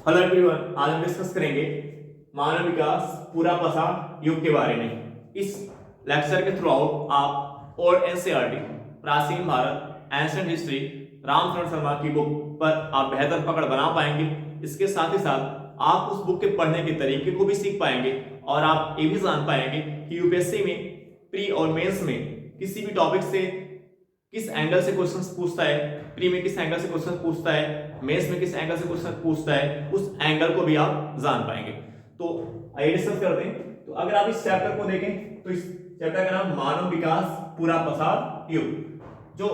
Hello everyone, आज हम discuss करेंगे मानव विकास पूरा पसा युग के बारे में। इस लेक्चर के थ्रू आउट आप और एनसीईआरटी, प्राचीन भारत, एंशिएंट हिस्ट्री, रामचंद्र शर्मा की बुक पर आप बेहतर पकड़ बना पाएंगे। इसके साथ ही साथ आप उस बुक के पढ़ने के तरीके को भी सीख पाएंगे और आप ये भी जान पाएंगे कि यूपीएससी में प्री और मेंस में किसी भी टॉपिक से किस एंगल से क्वेश्चंस पूछता है, प्री में किस एंगल से क्वेश्चन पूछता है, मेंस में किस एंगल से क्वेश्चन पूछता है, उस एंगल को भी आप जान पाएंगे। तो आइए डिस्कस करते हैं। तो अगर आप इस चैप्टर को देखें तो इस चैप्टर का नाम मानव विकास पूरा पसार युग, जो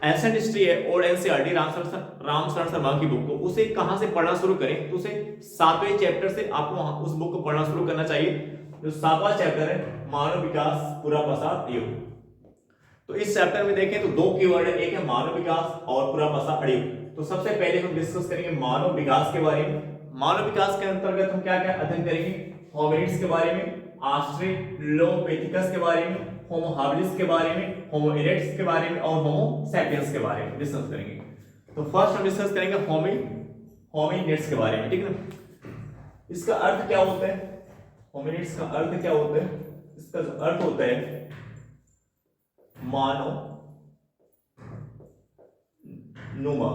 एंशिएंट हिस्ट्री है और एनसीईआरटी रामचंद्र शर्मा की बुक को उसे कहां से पढ़ना शुरू करें तो उसे 7वें चैप्टर से आपको उस बुक को पढ़ना शुरू करना चाहिए। जो 7वां चैप्टर है मानव विकास पूरा पसार युग। तो इस चैप्टर में देखें तो दो कीवर्ड है, एक है मानव विकास और पूरा पसा अड़युग। तो सबसे पहले हम डिस्कस करेंगे मानव विकास के बारे में। मानव विकास के अंतर्गत हम क्या क्या अध्ययन करेंगे? होमिनिड्स के बारे में, ऑस्ट्रेलोपिथेकस के बारे में, होमो हैबिलिस के बारे में, होमो इरेक्टस के बारे में और होमो सैपियंस के बारे में डिस्कस करेंगे। तो फर्स्ट हम डिस्कस करेंगे होमिनिड्स के बारे में, ठीक है ना। इसका अर्थ क्या होता है? होमिनिड्स का अर्थ क्या होता है? इसका जो अर्थ होता है मानव नुमा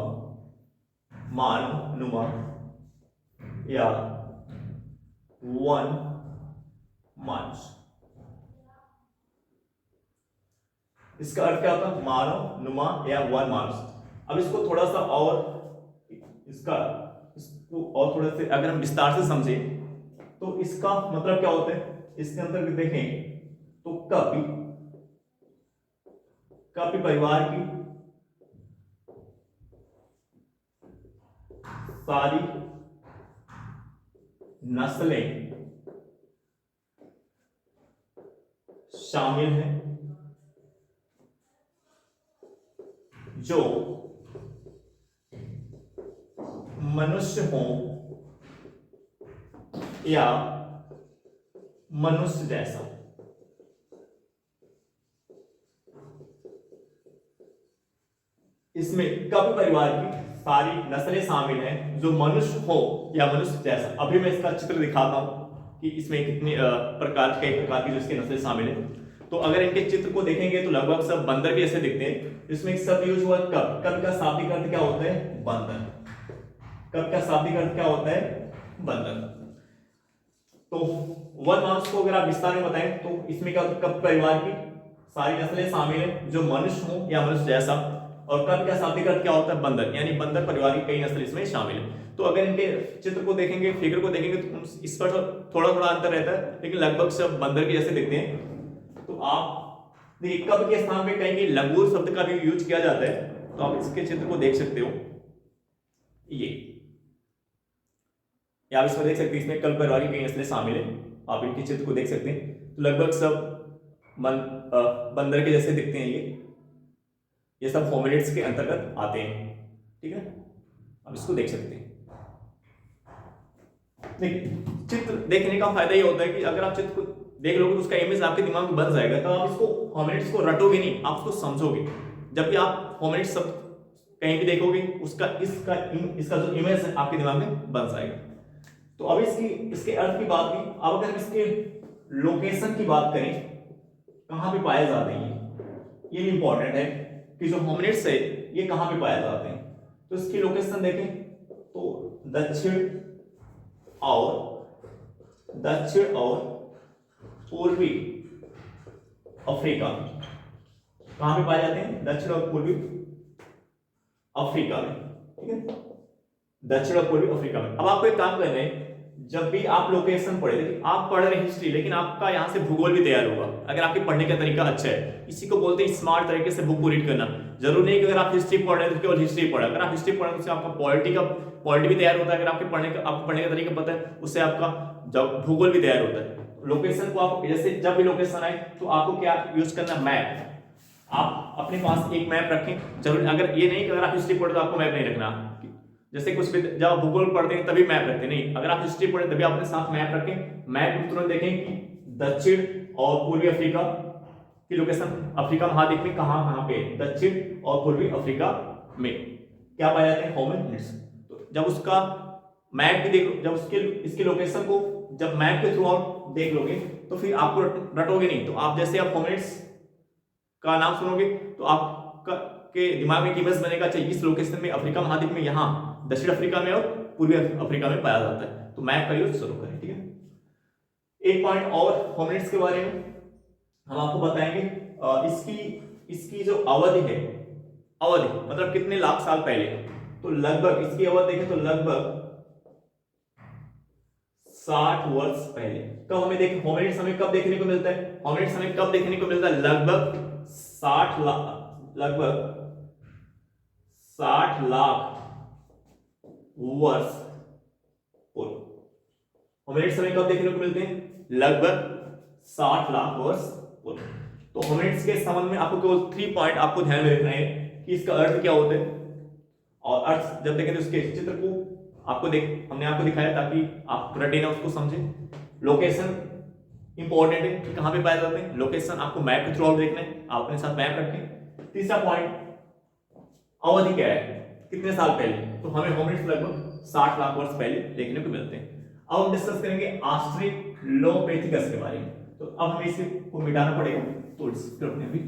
या वन मंच। इसका अर्थ क्या होता है? मानव नुमा या वन मंच। अब इसको थोड़ा सा और इसको और थोड़ा से अगर हम विस्तार से समझे तो इसका मतलब क्या होता है? इसके अंतर्गत देखें तो कपि परिवार की सारी नस्लें शामिल हैं जो मनुष्य हों या मनुष्य जैसा। इसमें कपि परिवार की सारी नस्लें शामिल हैं जो मनुष्य हो या मनुष्य जैसा। अभी मैं इसका चित्र दिखाता हूं कि इसमें कितने कई प्रकार की जो इसकी नस्लें शामिल हैं। तो अगर इनके चित्र को देखेंगे तो लगभग सब बंदर के जैसे दिखते हैं। इसमें एक शब्द यूज हुआ कप। कप का शाब्दिक अर्थ क्या होता है? बंदर। कप का शाब्दिक अर्थ क्या होता है? बंदर। तो वन मांस को अगर आप विस्तार में बताएं तो इसमें क्या होता है? कप परिवार की सारी नस्लें शामिल हैं जो मनुष्य हो या मनुष्य जैसा। और कप का शाब्दिक अर्थ क्या होता है? बंदर, यानी बंदर परिवार की कई नस्ल इसमें शामिल है। तो अगर इनके चित्र को देखेंगे, फिगर को देखेंगे तो इस पर थोड़ा थोड़ा अंतर रहता है, लेकिन लगभग सब बंदर के जैसे दिखते हैं। तो आप देखिए कप के स्थान पे कहीं लंगूर शब्द का भी यूज किया जाता है। तो आप इसके चित्र को देख सकते हो, ये आप इसमें देख सकते हैं, इसमें कप परिवार की कई नस्लें शामिल है। आप इनके चित्र को देख सकते हैं। तो लगभग सब बंदर के जैसे दिखते हैं। ये सब होमिनिड्स के अंतर्गत आते हैं, ठीक है। अब इसको देख सकते हैं। देखिए चित्र देखने का फायदा ये होता है कि अगर आप चित्र को देख लोगे तो उसका इमेज आपके दिमाग में बन जाएगा। तो आप इसको होमिनिड्स को रटोगे नहीं, आप उसको समझोगे। जब भी आप होमिनिड्स शब्द कहीं भी देखोगे उसका इसका जो इमेज है आपके दिमाग में बन जाएगा। तो अब इसके अर्थ की बात की। अब अगर इसके लोकेशन की बात करें, कहां पे पाए जाते हैं, ये इंपॉर्टेंट है कि जो होमिनिड्स है ये कहां पे पाए जाते हैं। तो इसकी लोकेशन देखें तो दक्षिण और पूर्वी अफ्रीका में। कहां पे पाए जाते हैं? दक्षिण और पूर्वी अफ्रीका में, ठीक है। दक्षिण और पूर्वी अफ्रीका में। अब आपको एक काम करना है, जब भी आप लोकेशन पढ़े, आप पढ़ रहे हिस्ट्री, लेकिन आपका यहाँ से भूगोल भी तैयार होगा अगर आपके पढ़ने का तरीका अच्छा है। इसी को बोलते हैं स्मार्ट तरीके से बुक को रीड करना। जरूर नहीं कि अगर आप हिस्ट्री पढ़ रहे हैं तो केवल हिस्ट्री पढ़ा। अगर आप हिस्ट्री पढ़ रहे हैं तो आपका पॉलिटी भी तैयार होता है। अगर आपको पढ़ने का तरीका पता है उससे आपका जब भूगोल भी तैयार होता है। लोकेशन को आप जैसे जब भी लोकेशन आए तो आपको क्या यूज करना? मैप। आप अपने पास एक मैप रखें। जरूर अगर ये नहीं कि अगर आप हिस्ट्री पढ़े तो आपको मैप नहीं रखना। जैसे कुछ भी जब आप भूगोल पढ़ते हैं तभी मैप रखते नहीं, अगर आप हिस्ट्री पढ़े तभी अपने साथ मैप रखें। मैप में तुरंत देखें कि दक्षिण और पूर्वी अफ्रीका की लोकेशन अफ्रीका महाद्वीप में कहां पे? दक्षिण और पूर्वी अफ्रीका में क्या पाए जाते हैं? होमिनिड्स। तो जब उसका मैप भी देख लो, जब उसके इसकी लोकेशन को जब मैप के थ्रू आउट देख लोगे तो फिर आपको रटोगे नहीं। तो आप जैसे आप होमिनिड्स का नाम सुनोगे तो आपका के दिमाग में एक इमेज बनेगा, अच्छा इस लोकेशन में अफ्रीका महाद्वीप में, यहाँ दक्षिण अफ्रीका में और पूर्वी अफ्रीका में पाया जाता है। तो मैप का यूज शुरू करें, ठीक है। एक पॉइंट और होमिनिड्स के बारे में हम आपको बताएंगे। इसकी जो अवधि है, अवधि मतलब कितने लाख साल पहले, तो लगभग इसकी अवधि देखें तो लगभग 60 वर्ष पहले। कब हमें देख होमिनिड्स हमें कब देखने को मिलता है, होमिनिड्स हमें कब देखने को मिलता है, लगभग 60 लाख वर्ष पूर्व। होमिनिड्स हमें कब देखने को मिलते हैं, लगभग 60 लाख वर्ष पूर्व। तो होमिनिड्स के संबंध में आपको केवल 3 पॉइंट आपको ध्यान में रखना है कि इसका अर्थ क्या होता है, और अर्थ जब देखें तो उसके चित्र को हमने आपको दिखाया ताकि आप रटे ना, उसको समझें। लोकेशन इंपॉर्टेंट है कि कहां पे पाए जाते हैं, लोकेशन आपको मैप के थ्रू आउट देखना है, आप अपने साथ मैप रखें। तीसरा पॉइंट, अवधि क्या है, कितने साल पहले, तो हमें होमिनिड्स लगभग 60 लाख वर्ष पहले देखने को मिलते हैं। अब हम डिस्कस करेंगे ऑस्ट्रेलोपिथेकस के बारे में। तो अब हमें इसे को मिटाना पड़ेगा, तो इसको रखने भी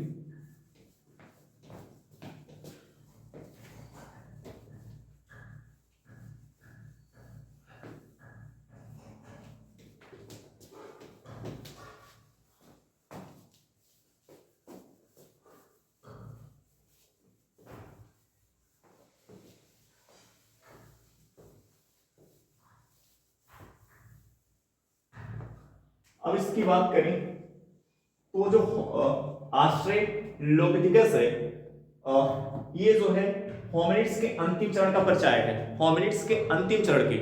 अब इसकी बात करें तो जो ऑस्ट्रेलोपिथेकस है, ये जो है होमिनिड्स के अंतिम चरण का परिचायक है। होमिनिड्स के अंतिम चरण के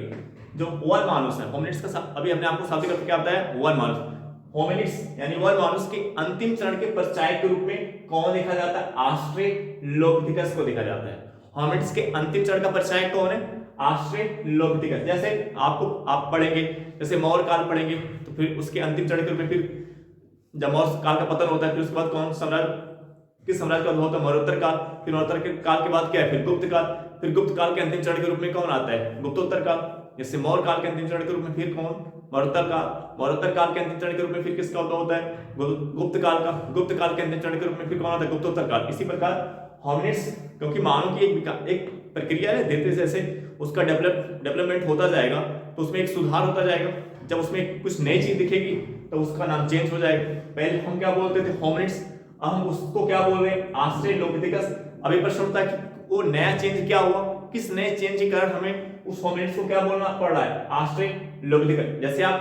जो वन मानुस है, होमिनिड्स का अभी हमने आपको शाब्दिक अर्थ क्या बताया, वन मानुस। होमिनिड्स यानी वन मानुस के अंतिम चरण के परिचायक के रूप में कौन देखा जाता है, ऑस्ट्रेलोपिथेकस को देखा जाता है। होमिनिड्स के अंतिम चरण का परिचायक कौन है, ऑस्ट्रेलोपिथेकस। जैसे आप पढ़ेंगे, जैसे मौर्य काल पढ़ेंगे तो फिर उसके अंतिम चरण के रूप में, फिर जब मौर्य काल का पतन होता है फिर उसके बाद कौन साम्राज्य, किस साम्राज्य का उद्भव होता है, मौर्योत्तर काल। फिर मौर्योत्तर काल के बाद क्या है, फिर गुप्त काल। फिर गुप्त काल के अंतिम चरण के रूप में कौन आता है, गुप्तोत्तर काल। जैसे मौर्य काल के अंतिम चरण के रूप में फिर कौन, मौर्योत्तर काल। मौर्योत्तर काल के अंतिम चरण के रूप में फिर किसका उद्भव होता है, गुप्त काल का। गुप्त काल के अंतिम चरण के रूप में फिर कौन आता है, गुप्तोत्तर काल। इसी प्रकार होमिनिड्स, क्योंकि मानव की एक प्रक्रिया है, धीरे जैसे उसका डेवलपमेंट होता जाएगा तो उसमें एक सुधार होता जाएगा। जब उसमें कुछ नई चीज दिखेगी तो उसका नाम चेंज हो जाएगा। पहले हम क्या बोलते थे, होमिनिड्स, अब हम उसको क्या बोल रहे हैं, ऑस्ट्रेलोपिथेकस। अब एक प्रश्न उठता है कि वो नया चेंज क्या हुआ, किस नए चेंज के कारण हमें उस होमिनिड्स को क्या बोलना पड़ रहा है, ऑस्ट्रेलोपिथेकस। जैसे आप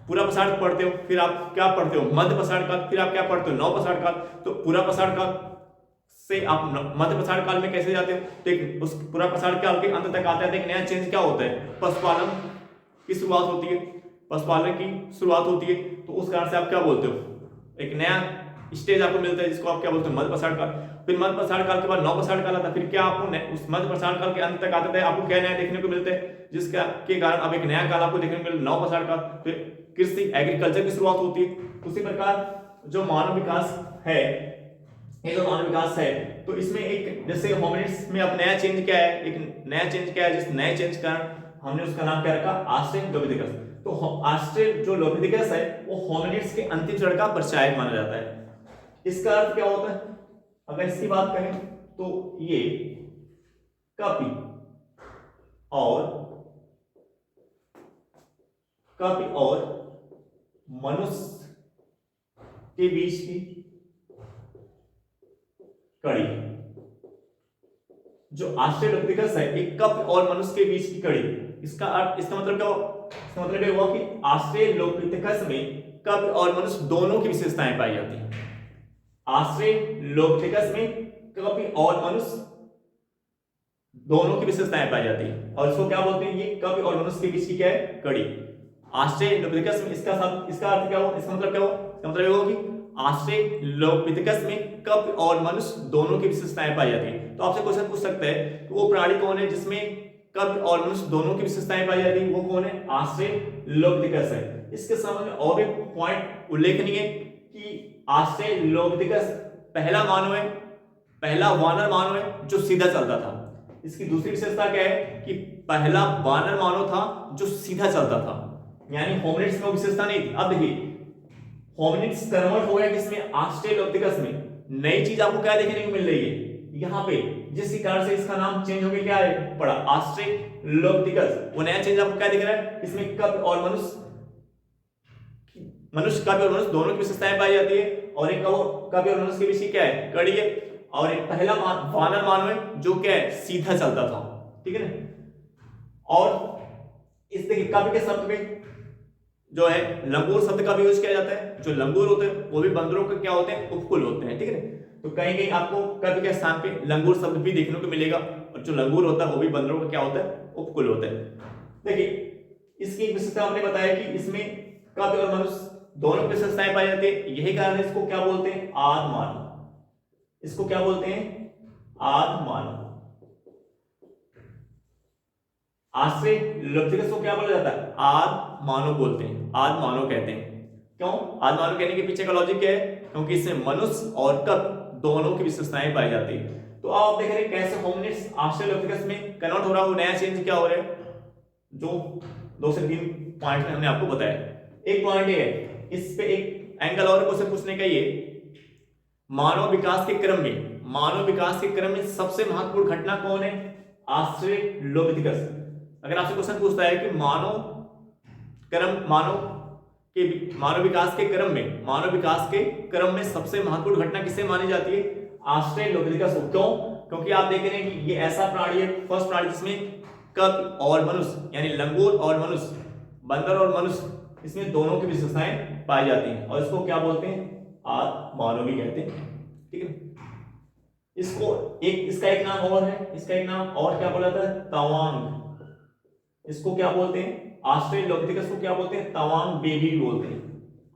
पूरा पसाड़ पढ़ते हो, फिर आप क्या पढ़ते हो, मध्य पसाड़ काल, फिर आप क्या पढ़ते हो, नव पसाड़ काल। तो पूरा पसाड़ काल से आप मध्य पसाड़ काल में कैसे जाते हो, तो उस पूरा पसाड़ काल के अंत तक आते हैं। एक नया चेंज क्या होता है, पशुपालन की शुरुआत होती है, पशुपालन की शुरुआत होती है। तो उस कारण से आप क्या बोलते हो, एक नया स्टेज आपको मिलता है जिसको आप क्या बोलते हो, मध्य पसाड़ काल। फिर मध्य पसाड़ काल के बाद नव पसाड़ काल आता है। फिर क्या आपको उस मध्य पसाड़ काल के अंत तक आते थे आपको क्या नया देखने को मिलता है, जिसका के कारण अब एक नया काल आपको देखने को मिलता है, नव पसाड़ काल। फिर कृषि एग्रीकल्चर की शुरुआत होती है। उसी प्रकार जो मानव विकास है, ये जो मानव विकास है, तो इसमें एक जैसे होमिनिड्स में अब नया चेंज क्या है, एक नया चेंज क्या है, जिस नए चेंज का हमने उसका नाम क्या रखा, ऑस्ट्रेलोपिथेकस। तो ऑस्ट्रेलोपिथेकस है वो होमिनिड्स के अंतिम चरण का परिचायक माना जाता है। इसका अर्थ क्या होता है, अगर इसकी बात करें तो ये कपि और मनुष्य के बीच की कड़ी, जो ऑस्ट्रेलोपिथेकस है एक कप और मनुष्य के बीच की कड़ी। इसका अर्थ, इसका मतलब क्या हुआ, इसका मतलब ये हुआ कि ऑस्ट्रेलोपिथेकस में कप और मनुष्य दोनों की विशेषताएं पाई जाती हैं। ऑस्ट्रेलोपिथेकस में कप और मनुष्य दोनों की विशेषताएं पाई जाती है, और इसको क्या बोलते हैं, ये कप और मनुष्य के बीच की क्या है, कड़ी। ऑस्ट्रेलोपिथेकस में इसका अर्थ क्या हुआ, इसका मतलब क्या हुआ, इसका मतलब ये हुआ कि ऑस्ट्रेलोपिथेकस में कप और मनुष्य दोनों की विशेषताएं पाई जाती है। तो आपसे क्वेश्चन पूछ सकते हैं कि वो प्राणी कौन है जिसमें कप और मनुष्य दोनों की विशेषताएं पाई जाती है, वो कौन है, ऑस्ट्रेलोपिथेकस है। इसके सामने और एक पॉइंट उल्लेखनीय है कि ऑस्ट्रेलोपिथेकस पहला मानव है, पहला वानर मानव है जो सीधा चलता था। इसकी दूसरी विशेषता क्या है कि पहला वानर मानव था जो सीधा चलता था, यानी होमिनिड्स में वो विशेषता नहीं थी। अब देखिए होमिनिड्स कन्वर्ट हो गया किसमें, ऑस्ट्रेलोपिथेकस में। नई चीज आपको क्या देखने को मिल रही है यहाँ पे, जिस कारण से इसका नाम चेंज हो गया, क्या है पड़ा, ऑस्ट्रेलोपिथेकस। वो नया चेंज आपको क्या दिख रहा है, इसमें कप और मनुष्य कवि और मनुष्य दोनों की विशेषताएं पाई जाती है, और एक कवि और मनुष्य के बीच क्या है, कड़ी है, और एक पहला वानर मानव है जो क्या है, सीधा चलता था, ठीक है ना। और इस देखिए कवि के शब्द में जो है लंगूर शब्द का भी यूज किया जाता है। जो लंगूर होते हैं वो भी बंदरों के क्या होते हैं, उपकुल होते हैं, ठीक है। तो कहीं कहीं आपको कवि के स्थान पे लंगूर शब्द भी देखने को मिलेगा, और जो लंगूर होता है वो भी बंदरों का क्या होता है, उपकुल होता है। देखिए इसकी एक विशेषता हमने बताया कि इसमें कवि और मनुष्य दोनों विशेषताएं पाई जाती है। यही कारण है इसको क्या बोलते हैं, आद मानव। इसको क्या बोलते हैं, आद मानव। ऑस्ट्रेलोपिथेकस को क्या बोला जाता है, आद मानव बोलते हैं, आद मानव कहते हैं। क्यों आद मानव कहने के पीछे का लॉजिक क्या है, क्योंकि इसमें मनुष्य और कप दोनों की विशेषताएं पाई जाती है। तो आप देख रहे हैं कैसे होमिनिड्स ऑस्ट्रेलोपिथेकस में कन्वर्ट हो रहा है, नया चेंज क्या हो रहा है, जो 2 से 3 पॉइंट में हमने आपको बताया। एक पॉइंट ये है, इस पे एक एंगल और क्वेश्चन पूछने का, ये मानव विकास के क्रम में सबसे महत्वपूर्ण घटना कौन है, ऑस्ट्रेलोपिथेकस। अगर आपसे क्वेश्चन पूछता है कि मानव विकास के क्रम में सबसे महत्वपूर्ण घटना किसे मानी जाती है, ऑस्ट्रेलोपिथेकस को। क्यों, क्योंकि आप देख रहे हैं कि ये ऐसा प्राणी है, फर्स्ट प्राणी जिसमें कप और मनुष्य यानी लंगूर और मनुष्य, बंदर और मनुष्य, इसमें दोनों की विशेषताएं पाई जाती हैं, और इसको क्या बोलते हैं, आद मानवी कहते हैं, ठीक है। इसका एक नाम और है, इसका एक नाम और क्या बोला जाता है, तवांग। इसको क्या बोलते हैं, ऑस्ट्रेलोपिथेकस को क्या बोलते हैं, तवांग बेबी बोलते हैं।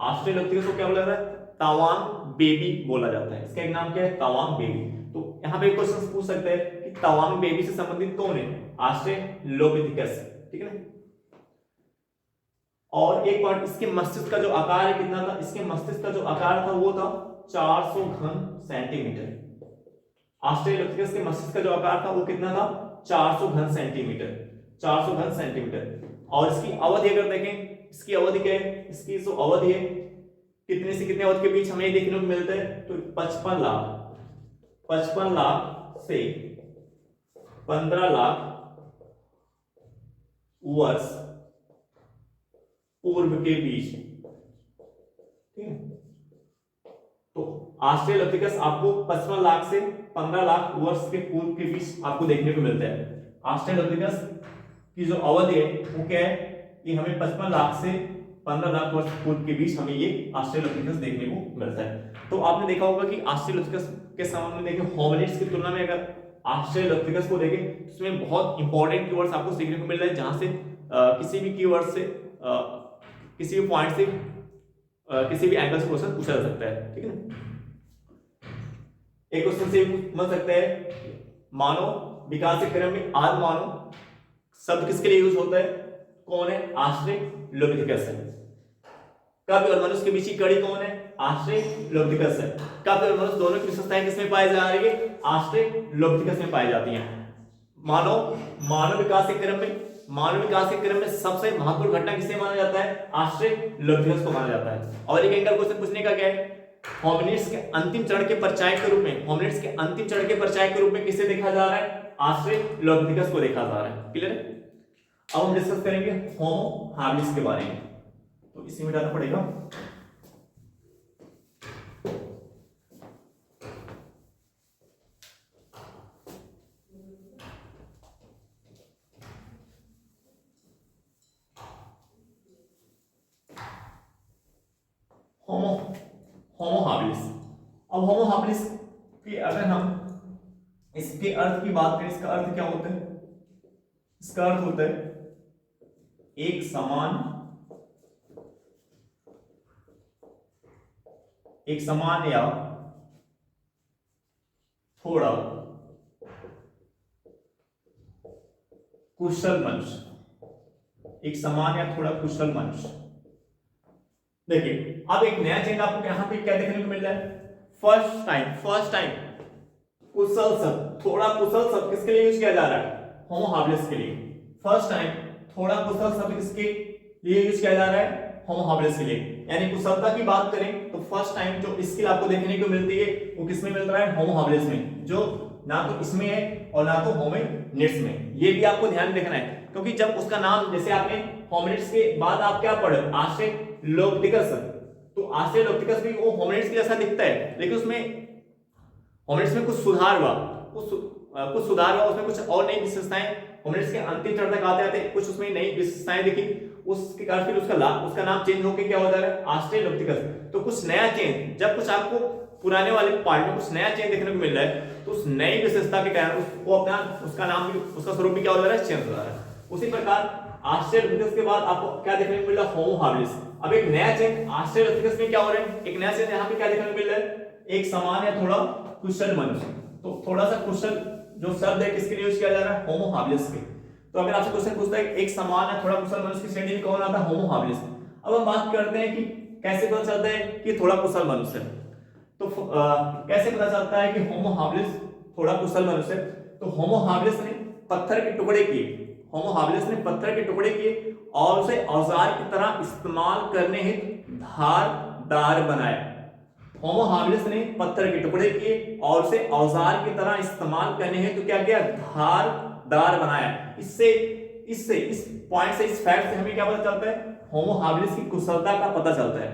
ऑस्ट्रेलोपिथेकस को क्या बोला जाता है, तवांग बेबी बोला जाता है। इसका एक नाम क्या है, तवांग बेबी। तो यहाँ पे क्वेश्चन पूछ सकते हैं कि तवांग बेबी से संबंधित कौन है, ऑस्ट्रेलोपिथेकस, ठीक है ना। और एक पॉइंट, इसके मस्तिष्क का जो आकार है कितना था, इसके मस्तिष्क का जो आकार था वो था 400 घन सेंटीमीटर। ऑस्ट्रेलोपिथेकस के मस्तिष्क का जो आकार था वो कितना था, 400 घन सेंटीमीटर, 400 घन सेंटीमीटर। और इसकी अवधि अगर देखें, इसकी अवधि क्या है, इसकी जो अवधि है कितने से कितने अवधि के बीच हमें देखने को मिलता है, तो 55 लाख से 15 लाख वर्ष पूर्व के बीच, ठीक है। तो ऑस्ट्रेलोपिथेकस आपको 55 लाख से 15 लाख वर्ष के पूर्व के बीच आपको देखने को मिलता है। ऑस्ट्रेलोपिथेकस की जो अवधि है वो क्या है कि हमें 55 लाख से 15 लाख वर्ष पूर्व के बीच हमें ये ऑस्ट्रेलोपिथेकस देखने को मिलता है। तो आपने देखा होगा कि ऑस्ट्रेलोपिथेकस के संबंध में देखें, होमिनिड्स की तुलना में अगर ऑस्ट्रेलोपिथेकस को देखें तो इसमें बहुत इंपॉर्टेंट कीवर्ड्स आपको सीखने को मिल रहा है, जहां से किसी भी कीवर्ड से किसी भी पॉइंट से किसी भी एंगल से क्वेश्चन पूछा जा सकता है, ठीक है ना। एक क्वेश्चन से समझ सकते हैं, मानव विकास के क्रम में आद मानव शब्द किसके लिए यूज होता है, कौन है, ऑस्ट्रेलोपिथेकस है। कवि और मनुष्य के बीच की कड़ी कौन है, ऑस्ट्रेलोपिथेकस है। कवि और मनुष्य दोनों की विशेषताएं किसमें पाई जा रही है, ऑस्ट्रेलोपिथेकस में पाई जाती हैं। मानव विकास के क्रम में सबसे महत्वपूर्ण घटना किसे माना जाता है, ऑस्ट्रेलोपिथेकस को माना जाता है। और एक एंगल क्वेश्चन पूछने का क्या है, होमिनिड्स के अंतिम चरण के परिचायक के रूप में किसे देखा जा रहा है, ऑस्ट्रेलोपिथेकस को देखा जा रहा है। क्लियर है। अब हम डिस्कस करेंगे होमो हैबिलिस के बारे में, तो इसी में जाना पड़ेगा। Homo habilis. अब होमो हैबिलिस की अगर हम इसके अर्थ की बात करें, इसका अर्थ क्या होता है, इसका अर्थ होता है एक समान या थोड़ा कुशल मनुष्य, एक समान या थोड़ा कुशल मनुष्य। देखिए अब एक नया चेंज आपको यहां पे क्या देखने को मिल रहा है, फर्स्ट टाइम कुशल शब्द, थोड़ा कुशल शब्द किसके लिए यूज किया जा रहा है? होमो हाबिलिस के लिए। फर्स्ट टाइम थोड़ा कुशल शब्द किसके लिए यूज किया जा रहा है? होमो हाबिलिस के लिए। यानी कुशलता की बात करें तो फर्स्ट टाइम जो स्किल आपको देखने को मिलती है वो किसमें मिल रहा है? होमो हाबिलिस में, जो ना तो इसमें है और ना तो होमिनिड्स में। ये भी आपको ध्यान रखना है, क्योंकि जब उसका नाम, जैसे आपने होमिनिड्स के बाद आप क्या पढ़े? ऑस्ट्रेलोपिथेकस, तो ऑस्ट्रेलोपिथेकस भी वो होमिनिड्स के जैसा दिखता है, लेकिन उसमें होमिनिड्स में कुछ सुधार हुआ, कुछ सुधार हुआ, उसमें कुछ और नई विशेषताएं होमिनिड्स के अंतिम चरण तक आते आते कुछ उसमें नई विशेषताएं दिखी, उसके कारण फिर उसका नाम चेंज होकर क्या हो जा रहा है? ऑस्ट्रेलोपिथेकस। तो कुछ नया चेंज, जब कुछ आपको पुराने वाले पार्ट में कुछ नया चेंज देखने को मिल रहा है, तो उस नई विशेषता के कारण उसका नाम भी, उसका स्वरूप भी क्या हो जा रहा है? चेंज हो जा रहा है। उसी प्रकार ऑस्ट्रेलोपिथेकस के बाद आपको क्या देखने को मिल रहा है? होमो हाबिलिस। अब एक नया चेंज ऑस्ट्रेलोपिथेकस में क्या हो रहा है? एक नया चेंज यहाँ पे क्या देखने को मिल रहा है? एक समान या थोड़ा कुशल मनुष्य। तो थोड़ा सा कुशल जो शब्द है किसके लिए यूज किया जा रहा है? होमो हाबिलिस के। तो अगर आपसे क्वेश्चन पूछता है एक समान या थोड़ा कुशल मनुष्य की श्रेणी में कौन आता है? होमो हाबिलिस। अब हम बात करते हैं कि कैसे पता चलता है कि थोड़ा कुशल मनुष्य है। तो कैसे पता चलता है कि होमो हाबिलिस थोड़ा कुशल मनुष्य? तो होमो हाबिलिस ने पत्थर के टुकड़े किए, होमो हाबिलिस ने पत्थर के टुकड़े किए और उसे औजार की तरह इस्तेमाल करने हेतु धारदार बनाया। होमो हाबिलिस ने पत्थर के टुकड़े किए और उसे औजार की तरह इस्तेमाल करने हेतु क्या किया? धारदार बनाया। इस पॉइंट से, इस फैक्ट से हमें क्या पता चलता है? होमो हाबिलिस की कुशलता का पता चलता है।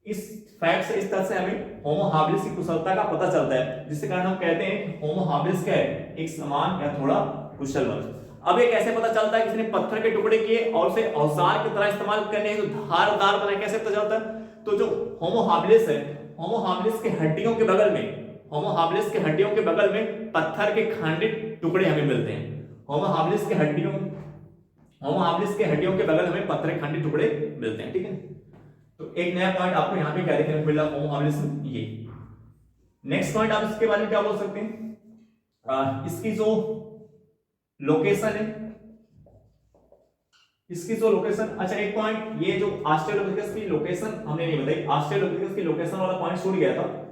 इस फैक्ट से, इस तरह से हमें होमो हाबिलिस की कुशलता का पता चलता है, जिसके कारण हम कहते हैं कि होमो हाबिलिस क्या है? एक समान या थोड़ा कुशल मनुष्य। अब ये कैसे पता चलता है कि इसने पत्थर के टुकड़े किए और उसे औजार की तरह इस्तेमाल करने हेतु धारदार बनाया? कैसे पता चलता है? तो जो होमो हाबिलिस है, होमो हाबिलिस के हड्डियों के बगल में, होमो हाबिलिस के हड्डियों के बगल में पत्थर के खंडित टुकड़े हमें मिलते हैं। होमो हाबिलिस के हड्डियों के बगल में पत्थर के खंडित टुकड़े मिलते हैं। ठीक है, तो एक नया पॉइंट आपको यहाँ पे क्या देखने को मिला? होमो हाबिलिस में। ये नेक्स्ट पॉइंट आप इसके बारे में क्या बोल सकते हैं? इसकी जो लोकेशन है, इसकी जो लोकेशन, अच्छा एक पॉइंट, ये जो ऑस्ट्रेलोपिथेकस की लोकेशन हमने नहीं बताई, ऑस्ट्रेलोपिथेकस की लोकेशन वाला पॉइंट छूट गया था।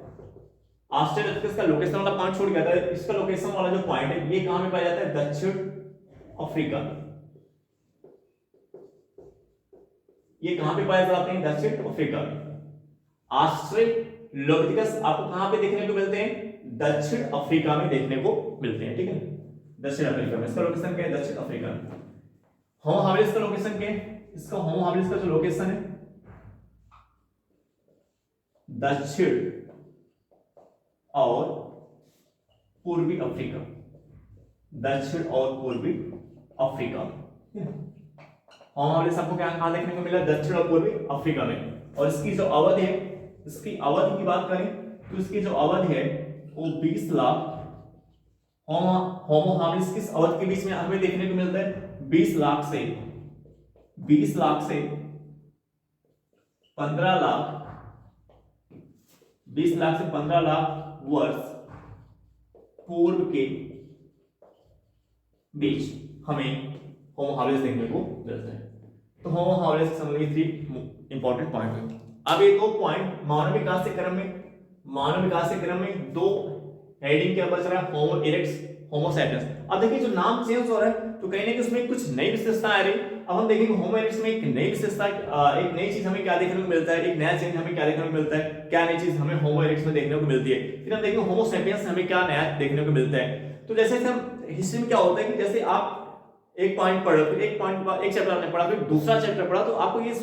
ऑस्ट्रेलोपिथेकस का लोकेशन वाला पॉइंट छूट गया था। इसका लोकेशन वाला जो पॉइंट है ये कहां पे पाया जाता है? दक्षिण अफ्रीका। ये कहां पे पाया जाते हैं? दक्षिण अफ्रीका में। ऑस्ट्रेलोपिथेकस आपको कहां पे देखने को मिलते हैं? दक्षिण अफ्रीका में देखने को मिलते हैं। ठीक है, दक्षिण अफ्रीका में। इसका लोकेशन क्या है? दक्षिण अफ्रीका में। होमो हाबिलिस का लोकेशन क्या है? इसका होमो हाबिलिस का जो लोकेशन है दक्षिण और पूर्वी अफ्रीका, दक्षिण और पूर्वी अफ्रीका। होमो हाबिलिस आपको क्या कहां देखने को मिला? दक्षिण और पूर्वी अफ्रीका में। और इसकी जो अवधि है, इसकी अवधि की बात करें तो इसकी जो अवधि है वो 20 लाख। होमो हाबिलिस किस अवधि के बीच में हमें देखने को मिलता है? 20 लाख से 15 लाख, 20 लाख से 15 लाख वर्ष पूर्व के बीच हमें होमो हाबिलिस देखने को मिलता है। तो होमो हाबिलिस से संबंधित 3 इंपॉर्टेंट पॉइंट है। अब ये 2 पॉइंट मानव विकास के क्रम में 2 हेडिंग क्या बच रहा है? होमो इरेक्टस, होमो सैपियंस। अब देखिए जो नाम चेंज हो रहा है तो कहीं ना कहीं उसमें कुछ नई विशेषता आ रही। अब हम देखेंगे होमो इरेक्टस में एक नई विशेषता, एक नई चीज हमें क्या देखने को मिलता है, एक नया चेंज हमें क्या देखने को मिलता है, क्या नई चीज हमें होमो इरेक्टस में देखने को मिलती है। फिर हम देखेंगे होमो सैपियंस में हमें क्या नया देखने को मिलता है। तो जैसे हम हिस्ट्री में क्या होता है कि जैसे आप एक पॉइंट पढ़ो, फिर एक पॉइंट बाद एक चैप्टर आपने पढ़ा, फिर दूसरा चैप्टर पढ़ा, तो आपको ये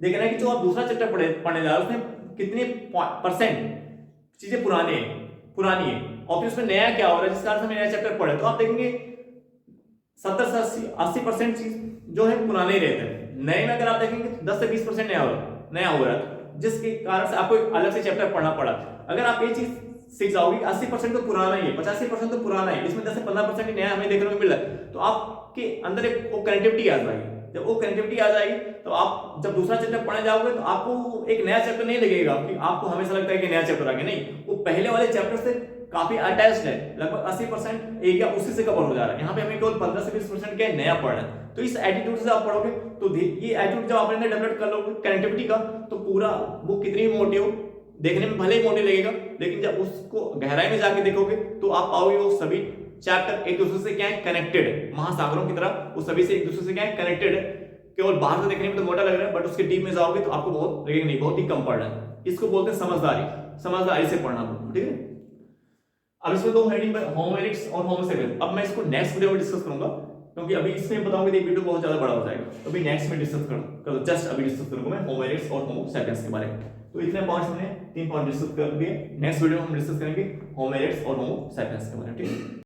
देखना है कि जो आप दूसरा चैप्टर पढ़ने जा रहे हो उसमें कितने % चीजें पुरानी है और फिर उसमें नया क्या हो रहा है, जिस कारण से हमें नया चैप्टर पढ़े। तो आप देखेंगे 70 से 80% चीज जो है पुराने ही रहते हैं। नए में अगर आप देखेंगे 10 से 20% नया हो रहा है, जिसके कारण से आपको एक अलग से चैप्टर पढ़ना पड़ा। अगर आप ये चीज सीख जाओगे 80% तो पुराना ही है, 85% तो पुराना है, इसमें 10 से 15% ही नया हमें देखने को मिल रहा है, तो आपके अंदर एक वो कनेक्टिविटी आ जाएगी। जब वो कनेक्टिविटी आ जाएगी तो आप जब दूसरा चैप्टर पढ़ने जाओगे तो आपको एक नया चैप्टर नहीं लगेगा कि आपको हमेशा लगता है कि नया चैप्टर आ गया, नहीं, वो पहले वाले चैप्टर से काफी अटैच्ड है। लगभग 80% एरिया उसी से कवर हो जा रहा है। यहाँ पे हमें केवल 15 से 20% क्या नया पढ़ना है। तो इस एटीट्यूड से आप पढ़ोगे तो ये एटीट्यूड जब आप डेवलप कर लोगे कनेक्टिविटी का, तो पूरा बुक कितनी मोटी हो, देखने में भले ही मोटे लगेगा, लेकिन जब उसको गहराई में जाके देखोगे तो आप पाओगे वो सभी चैप्टर एक दूसरे से क्या है, कनेक्टेड है, महासागरों की तरह वो सभी से एक दूसरे से क्या है, कनेक्टेड है। केवल बाहर से देखने में तो मोटा लग रहा है, बट उसके डीप में जाओगे तो आपको बहुत लगेगा नहीं, बहुत ही कम पढ़ रहा है। इसको बोलते हैं समझदारी, समझदारी से पढ़ना, ठीक है। अब इसमें दो हेडिंग है, होमो इरिक्ट्स और होमो सेपियंस। अब मैं इसको नेक्स्ट वीडियो में डिस्कस करूंगा, क्योंकि अभी इसमें बताऊंगा तो ये वीडियो बहुत ज्यादा बड़ा हो जाएगा, तो अभी नेक्स्ट में डिस्कस करूंगा, जस्ट अभी डिस्कस करूंगा मैं होमो इरिक्ट्स और होमो सेपियंस के बारे में। तो इतने पॉइंट्स हमने 3 पॉइंट डिस्कस कर दिए। नेक्स्ट वीडियो में हम डिस्कस करेंगे होमो इरिक्ट्स और होमो सेपियंस के बारे में, ठीक है।